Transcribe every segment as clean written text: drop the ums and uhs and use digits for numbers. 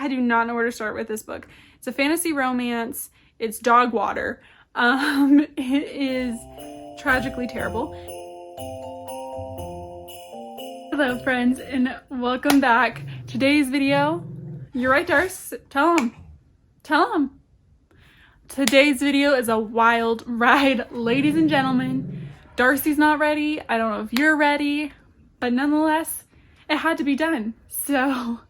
I do not know where to start with this book. It's a fantasy romance. It's dog water. It is tragically terrible. Hello friends, and welcome back. Today's video, you're right, Darce, tell them. Today's video is a wild ride, ladies and gentlemen. Darcy's not ready. I don't know if you're ready, but nonetheless, it had to be done. So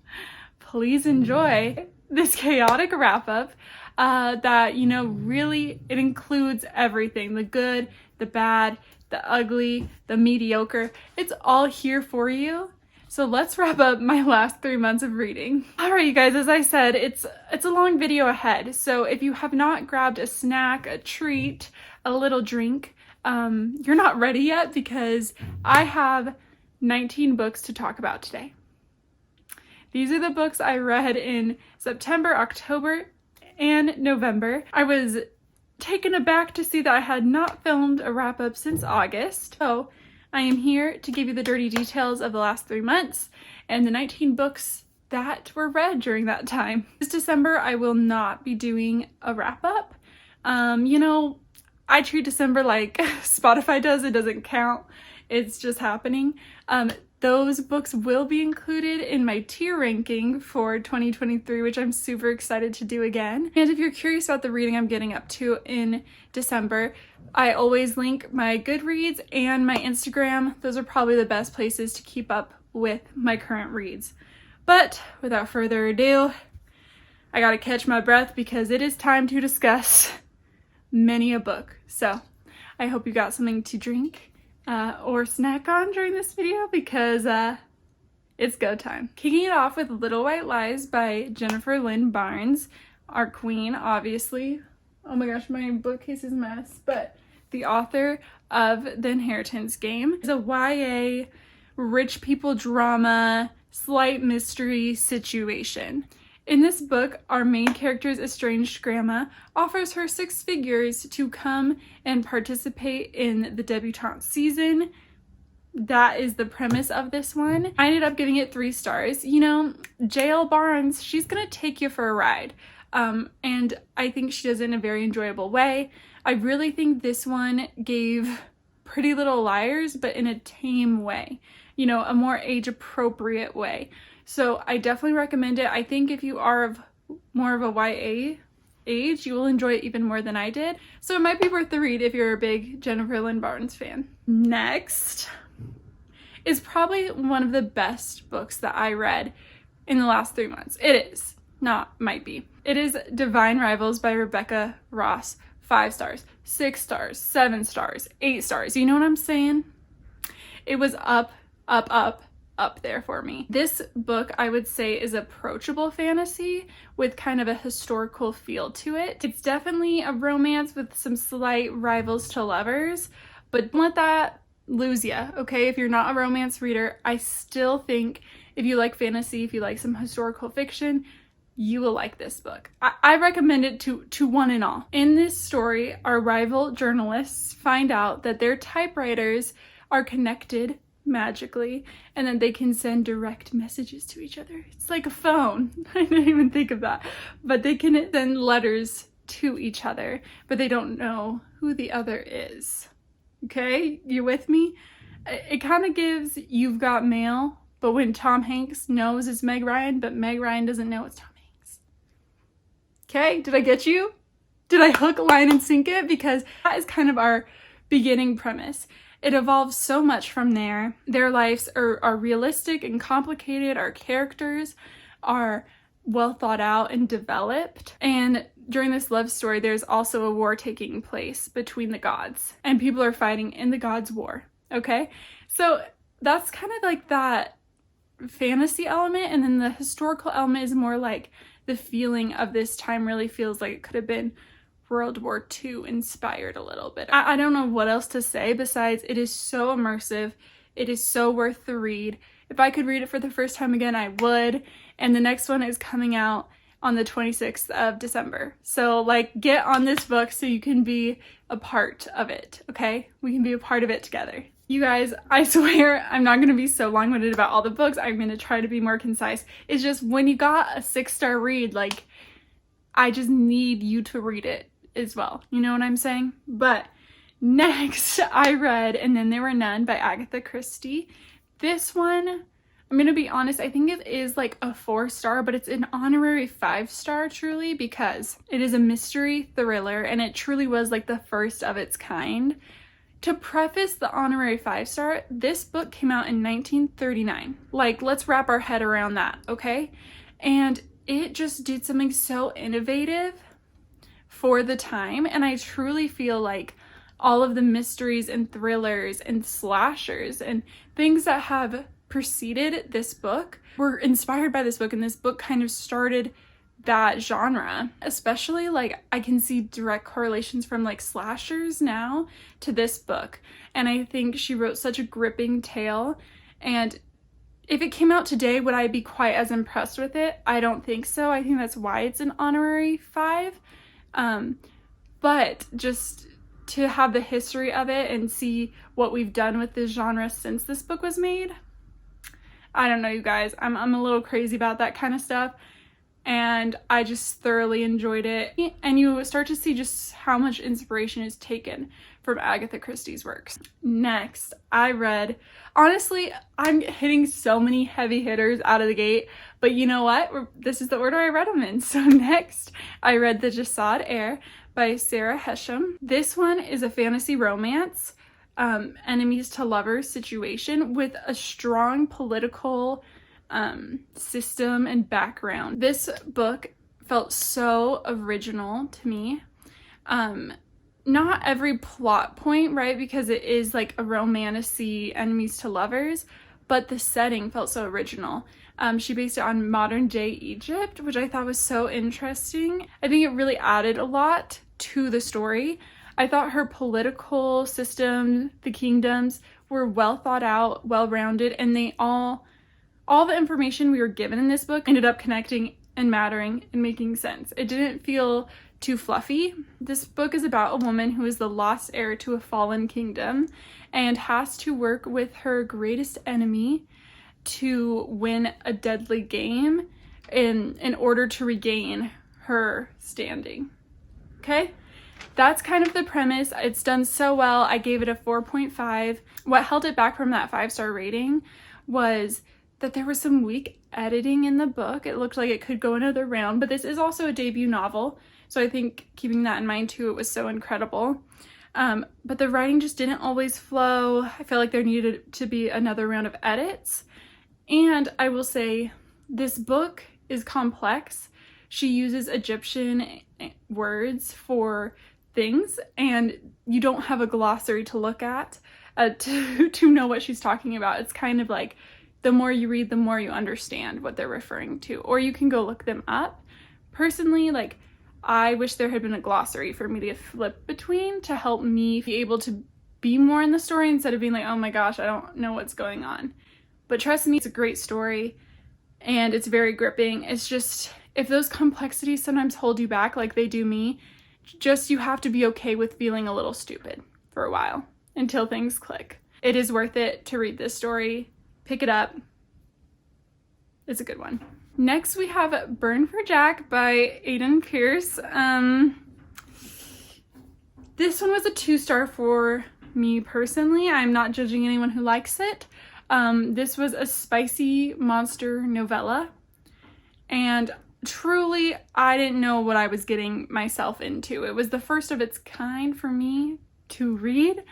please enjoy this chaotic wrap-up that, you know, really, it includes everything. The good, the bad, the ugly, the mediocre. It's all here for you. So let's wrap up my last 3 months of reading. All right, you guys, as I said, it's a long video ahead. So if you have not grabbed a snack, a treat, a little drink, you're not ready yet, because I have 19 books to talk about today. These are the books I read in September, October, and November. I was taken aback to see that I had not filmed a wrap-up since August. So I am here to give you the dirty details of the last 3 months and the 19 books that were read during that time. This December, I will not be doing a wrap-up. You know, I treat December like Spotify does. It doesn't count. It's just happening. Those books will be included in my tier ranking for 2023, which I'm super excited to do again. And if you're curious about the reading I'm getting up to in December, I always link my Goodreads and my Instagram. Those are probably the best places to keep up with my current reads. But without further ado, I gotta catch my breath because it is time to discuss many a book. So I hope you got something to drink or snack on during this video, because it's go time. Kicking it off with Little White Lies by Jennifer Lynn Barnes, our queen, obviously. Oh my gosh, my bookcase is a mess. But the author of The Inheritance Game is a YA rich people drama, slight mystery situation. In this book, our main character's estranged grandma offers her 6 figures to come and participate in the debutante season. That is the premise of this one. I ended up giving it 3 stars. You know, JL Barnes, she's gonna take you for a ride. And I think she does it in a very enjoyable way. I really think this one gave Pretty Little Liars, but in a tame way. You know, a more age-appropriate way. So I definitely recommend it. I think if you are of more of a YA age, you will enjoy it even more than I did. So it might be worth the read if you're a big Jennifer Lynn Barnes fan. Next is probably one of the best books that I read in the last 3 months. It is, not might be. It is Divine Rivals by Rebecca Ross. 5 stars, 6 stars, 7 stars, 8 stars. You know what I'm saying? It was up there for me. This book, I would say, is approachable fantasy with kind of a historical feel to it. It's definitely a romance with some slight rivals to lovers, but don't let that lose you, okay? If you're not a romance reader, I still think if you like fantasy, if you like some historical fiction, you will like this book. I recommend it to one and all. In this story, our rival journalists find out that their typewriters are connected magically, and then they can send direct messages to each other. It's like a phone. I didn't even think of that. But they can send letters to each other, but they don't know who the other is. Okay? You with me? It kind of gives You've Got Mail, but when Tom Hanks knows it's Meg Ryan, but Meg Ryan doesn't know it's Tom Hanks. Okay? Did I get you? Did I hook, line, and sink it? Because that is kind of our beginning premise. It evolves so much from there. Their lives are realistic and complicated. Our characters are well thought out and developed. And during this love story, there's also a war taking place between the gods. And people are fighting in the gods' war, okay? So that's kind of like that fantasy element. And then the historical element is more like the feeling of this time really feels like it could have been World War II inspired a little bit. I don't know what else to say besides it is so immersive. It is so worth the read. If I could read it for the first time again, I would. And the next one is coming out on the 26th of December. So like, get on this book so you can be a part of it, okay? We can be a part of it together. You guys, I swear I'm not going to be so long-winded about all the books. I'm going to try to be more concise. It's just when you got a 6-star read, like, I just need you to read it as well. You know what I'm saying? But next, I read And Then There Were None by Agatha Christie. This one, I'm going to be honest, I think it is like a 4-star, but it's an honorary 5-star truly, because it is a mystery thriller and it truly was like the first of its kind. To preface the honorary 5-star, this book came out in 1939. Like, let's wrap our head around that, okay? And it just did something so innovative for the time, and I truly feel like all of the mysteries and thrillers and slashers and things that have preceded this book were inspired by this book, and this book kind of started that genre. Especially, like, I can see direct correlations from like slashers now to this book, and I think she wrote such a gripping tale. And if it came out today, would I be quite as impressed with it? I don't think so. I think that's why it's an honorary 5. But just to have the history of it and see what we've done with this genre since this book was made, I don't know, you guys. I'm a little crazy about that kind of stuff, and I just thoroughly enjoyed it. And you start to see just how much inspiration is taken from Agatha Christie's works. Next, I read, honestly, I'm hitting so many heavy hitters out of the gate, but you know what? This is the order I read them in. So next, I read The Jad Air by Sarah Hesham. This one is a fantasy romance, enemies to lovers situation with a strong political system and background. This book felt so original to me. Not every plot point, right? Because it is like a romantasy enemies to lovers, but the setting felt so original. She based it on modern day Egypt, which I thought was so interesting. I think it really added a lot to the story. I thought her political system, the kingdoms, were well thought out, well-rounded, and they all the information we were given in this book ended up connecting and mattering and making sense. It didn't feel too fluffy. This book is about a woman who is the lost heir to a fallen kingdom and has to work with her greatest enemy to win a deadly game in order to regain her standing. Okay? That's kind of the premise. It's done so well. I gave it a 4.5. What held it back from that 5-star rating was that there was some weak editing in the book. It looked like it could go another round, but this is also a debut novel, so I think keeping that in mind too, it was so incredible. But the writing just didn't always flow. I felt like there needed to be another round of edits. And I will say, this book is complex. She uses Egyptian words for things, and you don't have a glossary to look at to know what she's talking about. It's kind of like, the more you read, the more you understand what they're referring to, or you can go look them up. Personally, like, I wish there had been a glossary for me to flip between to help me be able to be more in the story instead of being like, oh my gosh, I don't know what's going on. But trust me, it's a great story and it's very gripping. It's just, if those complexities sometimes hold you back like they do me, just you have to be okay with feeling a little stupid for a while until things click. It is worth it to read this story. Pick it up. It's a good one. Next, we have Burn for Jack by Aidan Pierce. This one was a 2-star for me personally. I'm not judging anyone who likes it. This was a spicy monster novella, and truly, I didn't know what I was getting myself into. It was the first of its kind for me to read.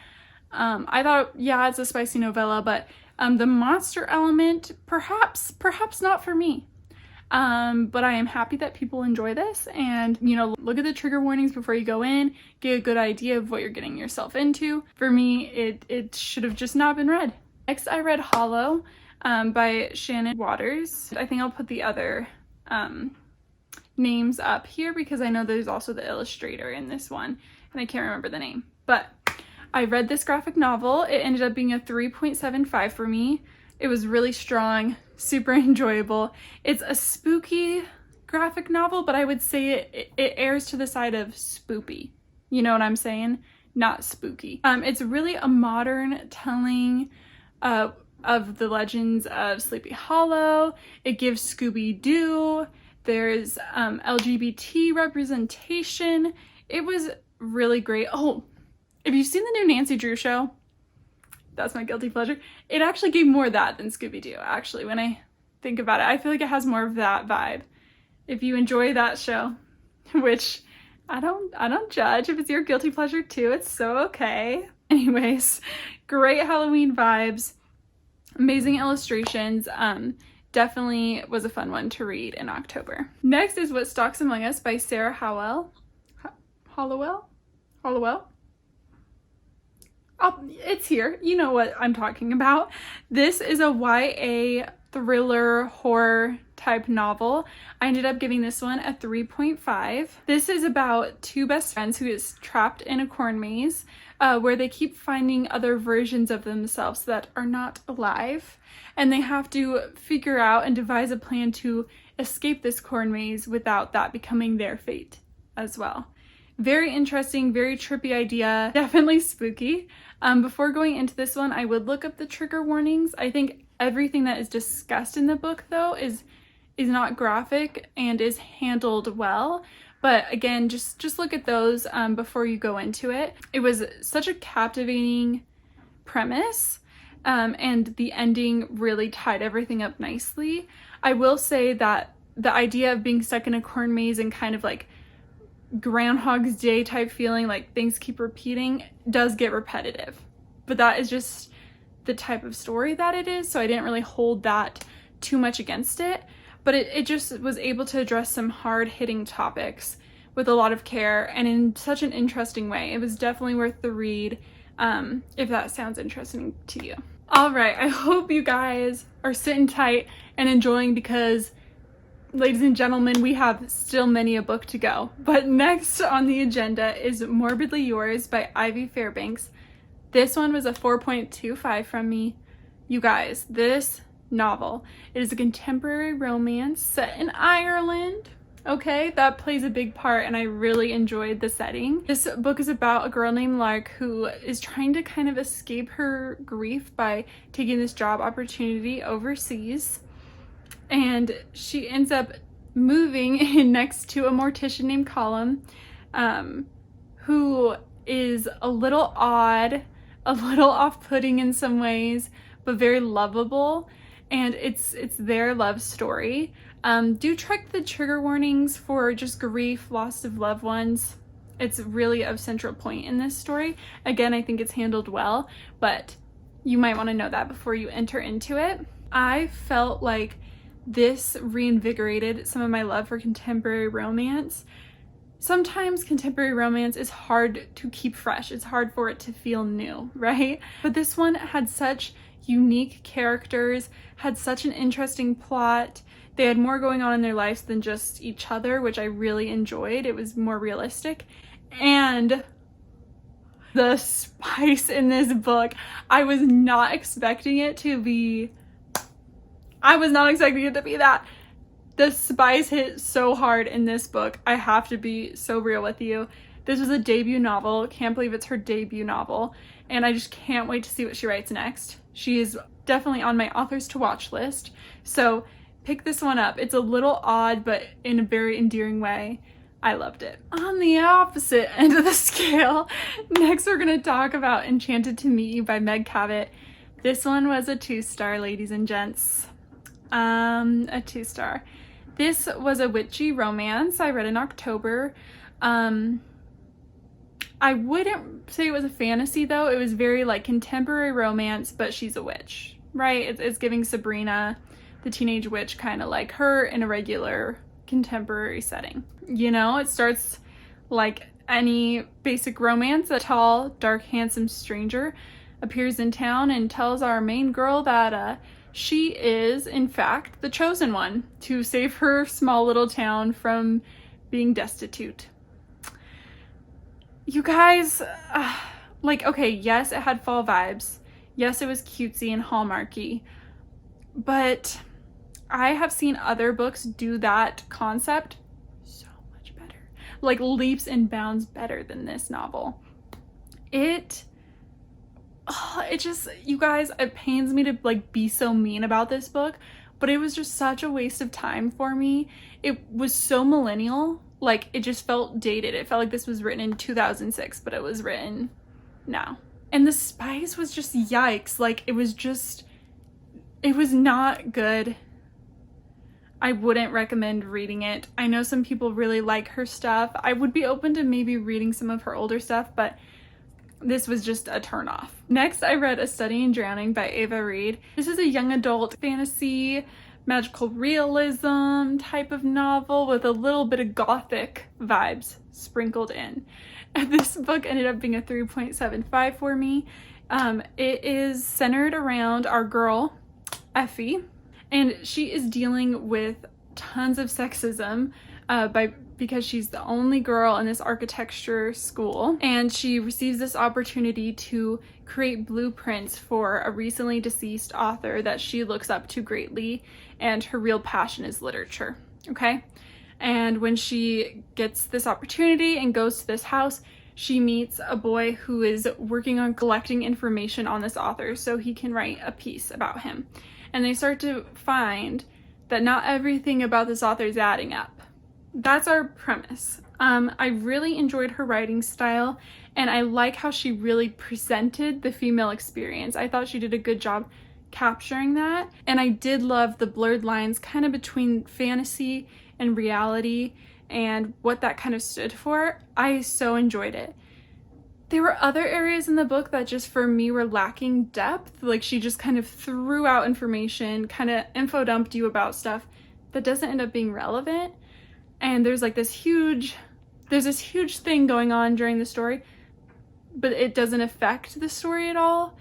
I thought, yeah, it's a spicy novella, but the monster element, perhaps not for me. But I am happy that people enjoy this, and, you know, look at the trigger warnings before you go in, get a good idea of what you're getting yourself into. For me, it should have just not been read. Next, I read Hollow by Shannon Waters. I think I'll put the other names up here because I know there's also the illustrator in this one, and I can't remember the name. But I read this graphic novel. It ended up being a 3.75 for me. It was really strong, super enjoyable. It's a spooky graphic novel, but I would say it airs to the side of spoopy. You know what I'm saying? not spooky. It's really a modern telling of the legends of Sleepy Hollow. It gives Scooby-Doo. There's LGBT representation. It was really great. Oh, have you seen the new Nancy Drew show? That's my guilty pleasure. It actually gave more of that than Scooby-Doo, actually, when I think about it. I feel like it has more of that vibe. If you enjoy that show, which I don't judge. If it's your guilty pleasure too, it's so okay. Anyways, great Halloween vibes, amazing illustrations. Definitely was a fun one to read in October. Next is What Stalks Among Us by Sarah Howell. Hollowell? It's here. You know what I'm talking about. This is a YA thriller horror type novel. I ended up giving this one a 3.5. This is about two best friends who is trapped in a corn maze where they keep finding other versions of themselves that are not alive, and they have to figure out and devise a plan to escape this corn maze without that becoming their fate as well. Very interesting, very trippy idea, definitely spooky. Before going into this one, I would look up the trigger warnings. I think everything that is discussed in the book, though, is not graphic and is handled well. But again, just look at those before you go into it. It was such a captivating premise, and the ending really tied everything up nicely. I will say that the idea of being stuck in a corn maze and kind of like Groundhog's Day type feeling, like things keep repeating, does get repetitive. But that is just the type of story that it is, so I didn't really hold that too much against it. But it just was able to address some hard-hitting topics with a lot of care and in such an interesting way. It was definitely worth the read, if that sounds interesting to you. All right, I hope you guys are sitting tight and enjoying, because ladies and gentlemen, we have still many a book to go. But next on the agenda is Morbidly Yours by Ivy Fairbanks. This one was a 4.25 from me. You guys, this novel, it is a contemporary romance set in Ireland. Okay, that plays a big part, and I really enjoyed the setting. This book is about a girl named Lark who is trying to kind of escape her grief by taking this job opportunity overseas. And she ends up moving in next to a mortician named Colum, who is a little odd, a little off-putting in some ways, but very lovable. And it's their love story. Do check the trigger warnings for just grief, loss of loved ones. It's really a central point in this story. Again, I think it's handled well, but you might want to know that before you enter into it. I felt like this reinvigorated some of my love for contemporary romance. Sometimes contemporary romance is hard to keep fresh. It's hard for it to feel new, right? But this one had such unique characters, had such an interesting plot. They had more going on in their lives than just each other, which I really enjoyed. It was more realistic. And the spice in this book, I was not expecting it to be that. The spice hit so hard in this book. I have to be so real with you. This was a debut novel. Can't believe it's her debut novel. And I just can't wait to see what she writes next. She is definitely on my authors to watch list. So pick this one up. It's a little odd, but in a very endearing way. I loved it. On the opposite end of the scale, next we're going to talk about Enchanted to Meet You by Meg Cabot. This one was a 2-star, ladies and gents. A 2-star. This was a witchy romance I read in October. I wouldn't say it was a fantasy though. It was very like contemporary romance, but she's a witch, right? It's giving Sabrina, the teenage witch, kind of like her in a regular contemporary setting. You know, it starts like any basic romance. A tall, dark, handsome stranger appears in town and tells our main girl that she is, in fact, the chosen one to save her small little town from being destitute. You guys, like, okay, yes, it had fall vibes. Yes, it was cutesy and hallmarky. But I have seen other books do that concept so much better. Like leaps and bounds better than this novel. It just, you guys, it pains me to like be so mean about this book, but it was just such a waste of time for me. It was so millennial, like it just felt dated. It felt like this was written in 2006, but it was written now. And the spice was just yikes. Like it was not good. I wouldn't recommend reading it. I know some people really like her stuff. I would be open to maybe reading some of her older stuff, but this was just a turnoff. Next, I read A Study in Drowning by Ava Reid. This is a young adult fantasy, magical realism type of novel with a little bit of gothic vibes sprinkled in. And this book ended up being a 3.75 for me. It is centered around our girl, Effie, and she is dealing with tons of sexism because she's the only girl in this architecture school, and she receives this opportunity to create blueprints for a recently deceased author that she looks up to greatly, and her real passion is literature, okay? And when she gets this opportunity and goes to this house, she meets a boy who is working on collecting information on this author so he can write a piece about him. And they start to find that not everything about this author is adding up. That's our premise. I really enjoyed her writing style, and I like how she really presented the female experience. I thought she did a good job capturing that, and I did love the blurred lines kind of between fantasy and reality and what that kind of stood for. I so enjoyed it. There were other areas in the book that just for me were lacking depth. Like she just kind of threw out information, kind of info dumped you about stuff that doesn't end up being relevant. And there's like this huge thing going on during the story, but it doesn't affect the story at all.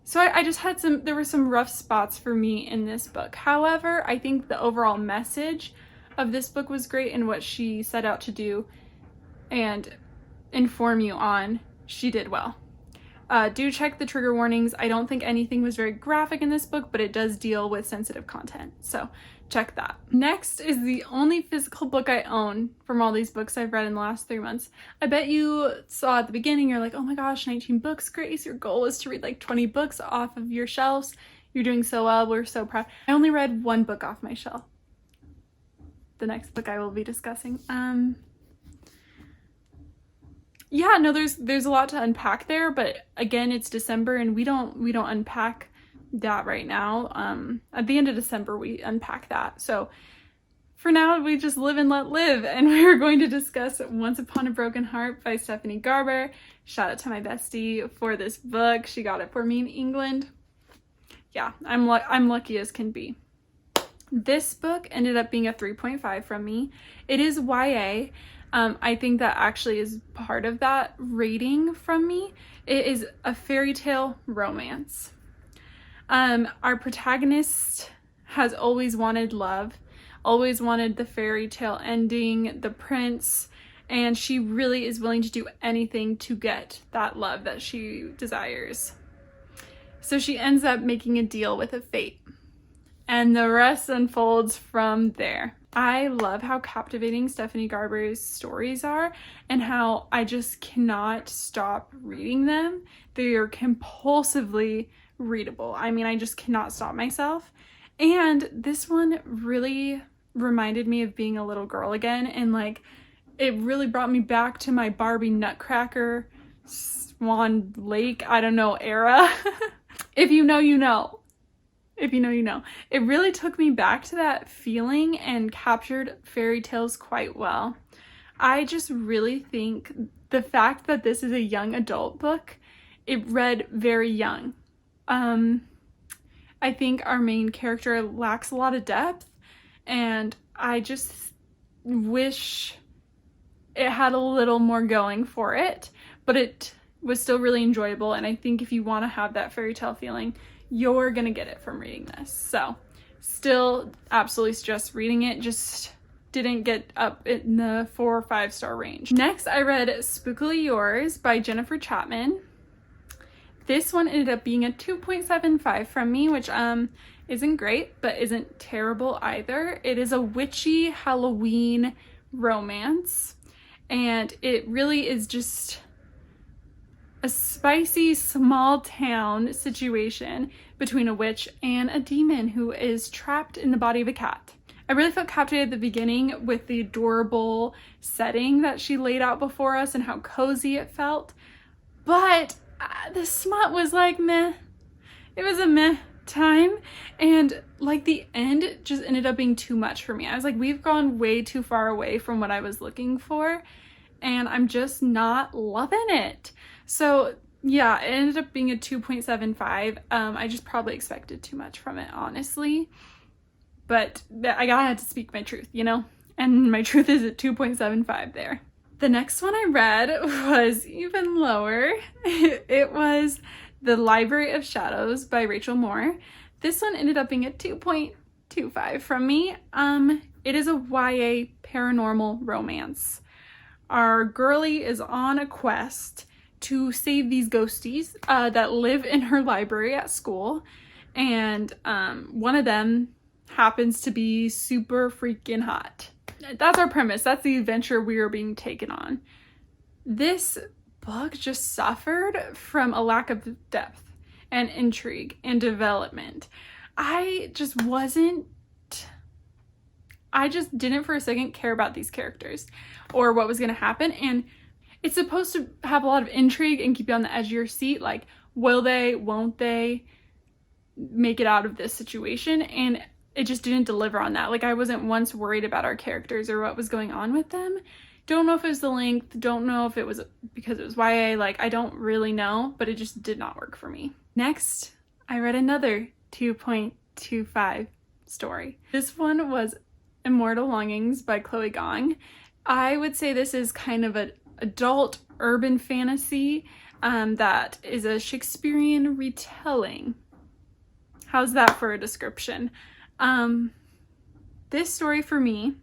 So I just had there were some rough spots for me in this book. However, I think the overall message of this book was great, and what she set out to do and inform you on, she did well. Do check the trigger warnings. I don't think anything was very graphic in this book, but it does deal with sensitive content, so check that. Next is the only physical book I own from all these books I've read in the last 3 months. I bet you saw at the beginning, you're like, oh my gosh, 19 books, Grace. Your goal is to read like 20 books off of your shelves. You're doing so well. We're so proud. I only read 1 book off my shelf. The next book I will be discussing. Yeah, no, there's a lot to unpack there, but again, it's December and we don't unpack that right now. At the end of December we unpack that. So for now we just live and let live, and we're going to discuss Once Upon a Broken Heart by Stephanie Garber. Shout out to my bestie for this book. She got it for me in England. Yeah, I'm lucky as can be. This book ended up being a 3.5 from me. It is YA. I think that actually is part of that rating from me. It is a fairy tale romance. Our protagonist has always wanted love, always wanted the fairy tale ending, the prince, and she really is willing to do anything to get that love that she desires. So she ends up making a deal with a fate, and the rest unfolds from there. I love how captivating Stephanie Garber's stories are and how I just cannot stop reading them. They are compulsively readable. I mean, I just cannot stop myself. And this one really reminded me of being a little girl again, and like it really brought me back to my Barbie Nutcracker, Swan Lake, I don't know, era. If you know, you know. If you know, you know. It really took me back to that feeling and captured fairy tales quite well. I just really think the fact that this is a young adult book, it read very young. I think our main character lacks a lot of depth, and I just wish it had a little more going for it, but it was still really enjoyable, and I think if you want to have that fairy tale feeling, you're gonna get it from reading this. So still absolutely suggest reading it, just didn't get up in the 4 or 5 star range. Next, I read Spookly Yours by Jennifer Chapman. This one ended up being a 2.75 from me, which isn't great, but isn't terrible either. It is a witchy Halloween romance, and it really is just a spicy small town situation between a witch and a demon who is trapped in the body of a cat. I really felt captivated at the beginning with the adorable setting that she laid out before us and how cozy it felt, but the smut was like meh. It was a meh time, and like the end just ended up being too much for me. I was like, we've gone way too far away from what I was looking for, and I'm just not loving it. So yeah, it ended up being a 2.75. I just probably expected too much from it, honestly. But I had to speak my truth, you know? And my truth is at 2.75 there. The next one I read was even lower. It was The Library of Shadows by Rachel Moore. This one ended up being a 2.25 from me. It is a YA paranormal romance. Our girlie is on a quest to save these ghosties that live in her library at school, and one of them happens to be super freaking hot. That's our premise. That's the adventure we are being taken on. This book just suffered from a lack of depth and intrigue and development. I just didn't for a second care about these characters or what was going to happen. And it's supposed to have a lot of intrigue and keep you on the edge of your seat. Like, will they, won't they make it out of this situation? And it just didn't deliver on that. Like, I wasn't once worried about our characters or what was going on with them. Don't know if it was the length, don't know if it was because it was YA, like, I don't really know, but it just did not work for me. Next, I read another 2.25 story. This one was Immortal, Longings by Chloe Gong. I would say this is kind of an adult urban fantasy that is a Shakespearean retelling. How's that for a description? This story for me,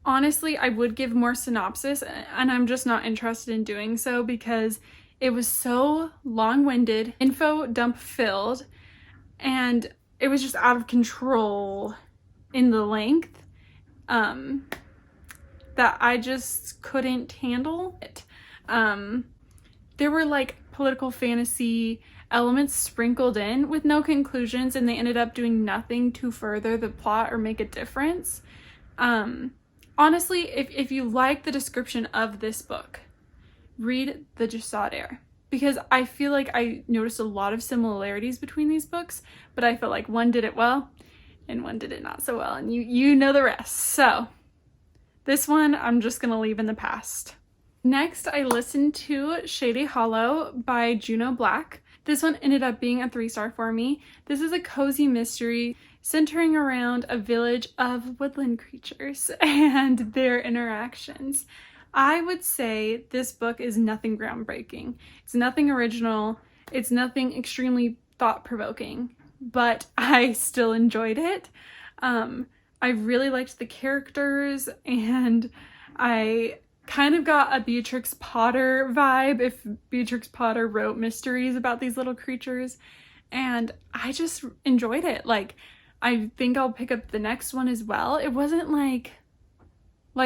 honestly, I would give more synopsis, and I'm just not interested in doing so because it was so long-winded, info dump filled, and it was just out of control in the length that I just couldn't handle it. There were like political fantasy elements sprinkled in with no conclusions, and they ended up doing nothing to further the plot or make a difference. Honestly, if you like the description of this book, read the Jad Air, because I feel like I noticed a lot of similarities between these books, but I felt like one did it well and one did it not so well, and you know the rest. So this one I'm just gonna leave in the past. Next, I listened to Shady Hol by Juno Black. This one ended up being a 3-star for me. This is a cozy mystery centering around a village of woodland creatures and their interactions. I would say this book is nothing groundbreaking. It's nothing original. It's nothing extremely thought-provoking, but I still enjoyed it. I really liked the characters, and I kind of got a Beatrix Potter vibe if Beatrix Potter wrote mysteries about these little creatures, and I just enjoyed it. Like, I think I'll pick up the next one as well. It wasn't like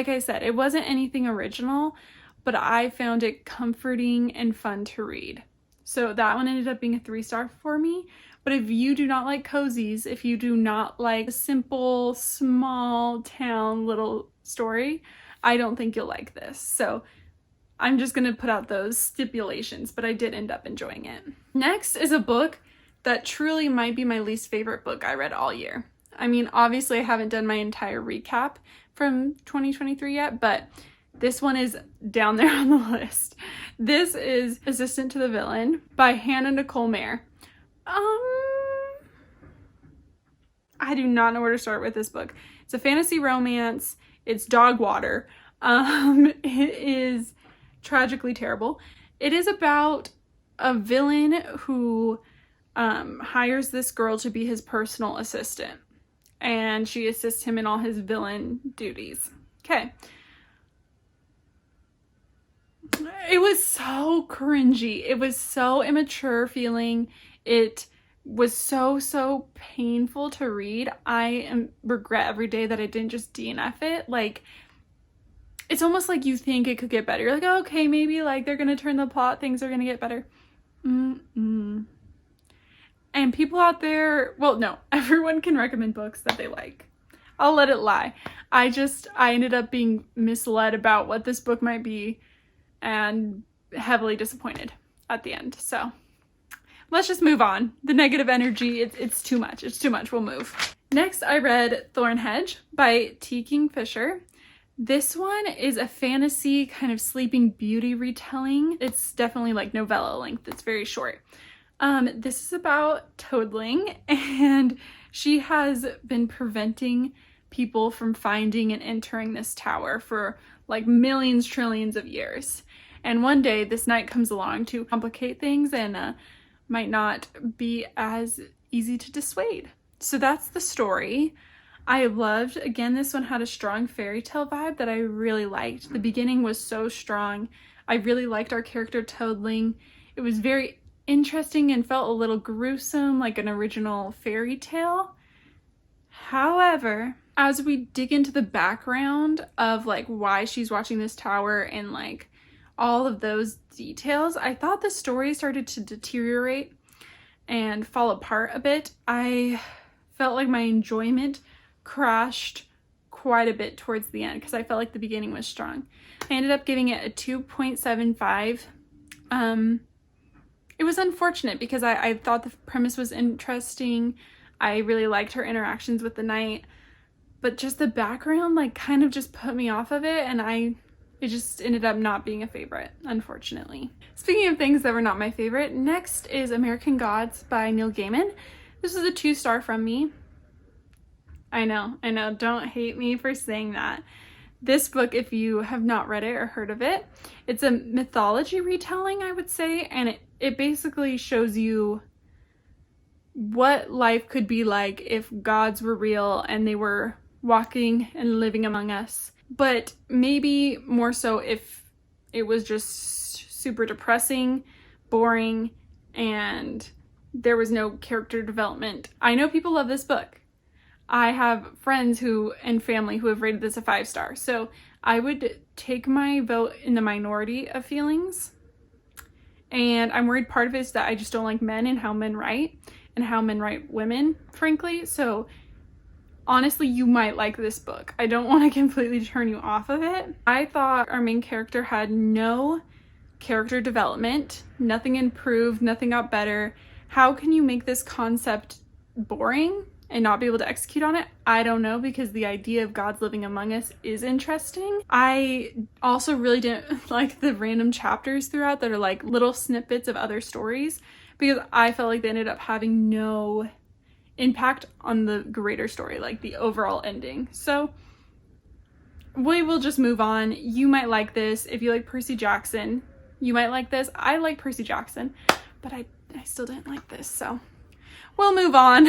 I said, it wasn't anything original, but I found it comforting and fun to read. So that one ended up being a 3-star for me. But if you do not like cozies, if you do not like a simple, small town little story, I don't think you'll like this. So I'm just going to put out those stipulations, but I did end up enjoying it. Next is a book that truly might be my least favorite book I read all year. I mean, obviously I haven't done my entire recap from 2023 yet, but this one is down there on the list. This is Assistant to the Villain by Hannah Nicole Mayer. I do not know where to start with this book. It's a fantasy romance. It's dog water. It is tragically terrible. It is about a villain who hires this girl to be his personal assistant, and she assists him in all his villain duties. Okay. It was so cringy. It was so immature feeling. It was so painful to read. I regret every day that I didn't just DNF it. Like, it's almost like you think it could get better. You're like, oh, okay, maybe like they're gonna turn the plot, things are gonna get better. And people out there, well, no, everyone can recommend books that they like. I'll let it lie. I ended up being misled about what this book might be and heavily disappointed at the end. So let's just move on. The negative energy, it's too much. It's too much. We'll move. Next, I read Thorn Hedge by T. Kingfisher. This one is a fantasy kind of Sleeping Beauty retelling. It's definitely like novella length. It's very short. This is about Toadling, and she has been preventing people from finding and entering this tower for like millions, trillions of years. And one day this knight comes along to complicate things and might not be as easy to dissuade. So that's the story. I loved, again, this one had a strong fairy tale vibe that I really liked. The beginning was so strong. I really liked our character Toadling. It was very interesting and felt a little gruesome, like an original fairy tale. However, as we dig into the background of like why she's watching this tower and like all of those details, I thought the story started to deteriorate and fall apart a bit. I felt like my enjoyment crashed quite a bit towards the end because I felt like the beginning was strong. I ended up giving it a 2.75. It was unfortunate because I thought the premise was interesting. I really liked her interactions with the knight, but just the background like kind of just put me off of it, and it just ended up not being a favorite, unfortunately. Speaking of things that were not my favorite, next is American Gods by Neil Gaiman. This is a 2-star from me. I know, don't hate me for saying that. This book, if you have not read it or heard of it, it's a mythology retelling, I would say, and it basically shows you what life could be like if gods were real and they were walking and living among us. But maybe more so if it was just super depressing, boring, and there was no character development. I know people love this book. I have friends and family who have rated this a 5-star. So I would take my vote in the minority of feelings. And I'm worried part of it is that I just don't like men and how men write and how men write women, frankly. So honestly, you might like this book. I don't want to completely turn you off of it. I thought our main character had no character development, nothing improved, nothing got better. How can you make this concept boring and not be able to execute on it? I don't know, because the idea of gods living among us is interesting. I also really didn't like the random chapters throughout that are like little snippets of other stories, because I felt like they ended up having no impact on the greater story, like the overall ending. So we will just move on. You might like this. If you like Percy Jackson, you might like this. I like Percy Jackson, but I still didn't like this, so we'll move on.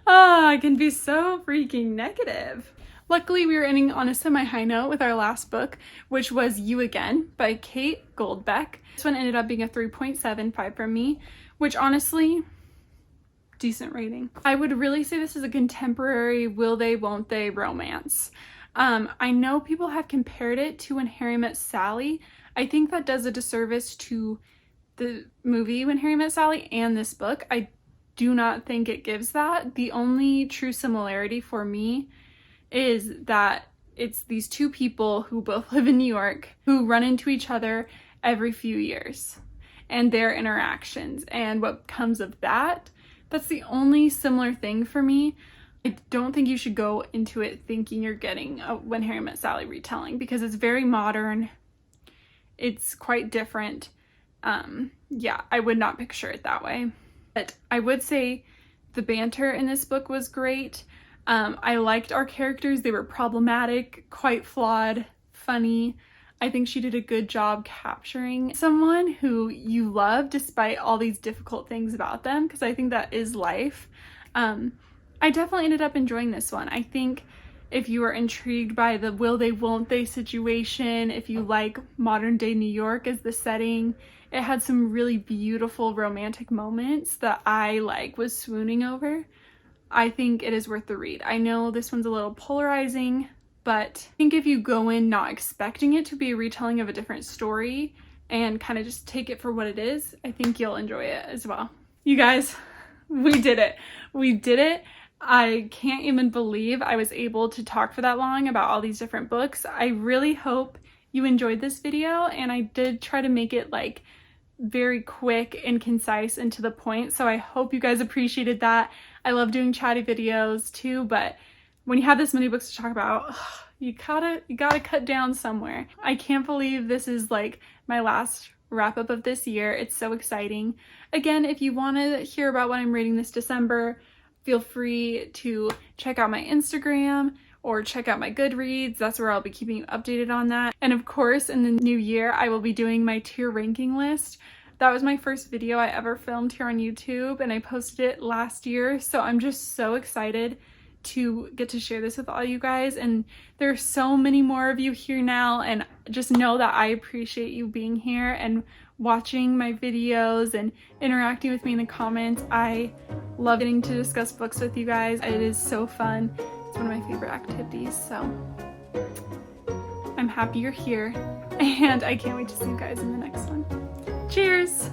I can be so freaking negative. Luckily, we were ending on a semi-high note with our last book, which was You Again by Kate Goldbeck. This one ended up being a 3.75 from me, which honestly, decent rating. I would really say this is a contemporary will they, won't they romance. I know people have compared it to When Harry Met Sally. I think that does a disservice to the movie When Harry Met Sally and this book. I do not think it gives that. The only true similarity for me is that it's these two people who both live in New York who run into each other every few years and their interactions and what comes of that. That's the only similar thing for me. I don't think you should go into it thinking you're getting a When Harry Met Sally retelling, because it's very modern. It's quite different. Yeah, I would not picture it that way. But I would say the banter in this book was great. I liked our characters. They were problematic, quite flawed, funny. I think she did a good job capturing someone who you love despite all these difficult things about them, because I think that is life. I definitely ended up enjoying this one. I think if you are intrigued by the will they, won't they situation, if you like modern day New York as the setting, it had some really beautiful romantic moments that I was swooning over. I think it is worth the read. I know this one's a little polarizing, but I think if you go in not expecting it to be a retelling of a different story and kind of just take it for what it is, I think you'll enjoy it as well. You guys, we did it. We did it. I can't even believe I was able to talk for that long about all these different books. I really hope you enjoyed this video, and I did try to make it like very quick and concise and to the point, so I hope you guys appreciated that. I love doing chatty videos too, but when you have this many books to talk about, you gotta cut down somewhere. I can't believe this is like my last wrap up of this year. It's so exciting. Again, if you want to hear about what I'm reading this December, feel free to check out my Instagram or check out my Goodreads. That's where I'll be keeping you updated on that. And of course, in the new year, I will be doing my tier ranking list. That was my first video I ever filmed here on YouTube, and I posted it last year. So I'm just so excited to get to share this with all you guys. And there's so many more of you here now, and just know that I appreciate you being here and watching my videos and interacting with me in the comments. I love getting to discuss books with you guys. It is so fun. It's one of my favorite activities, so I'm happy you're here, and I can't wait to see you guys in the next one. Cheers!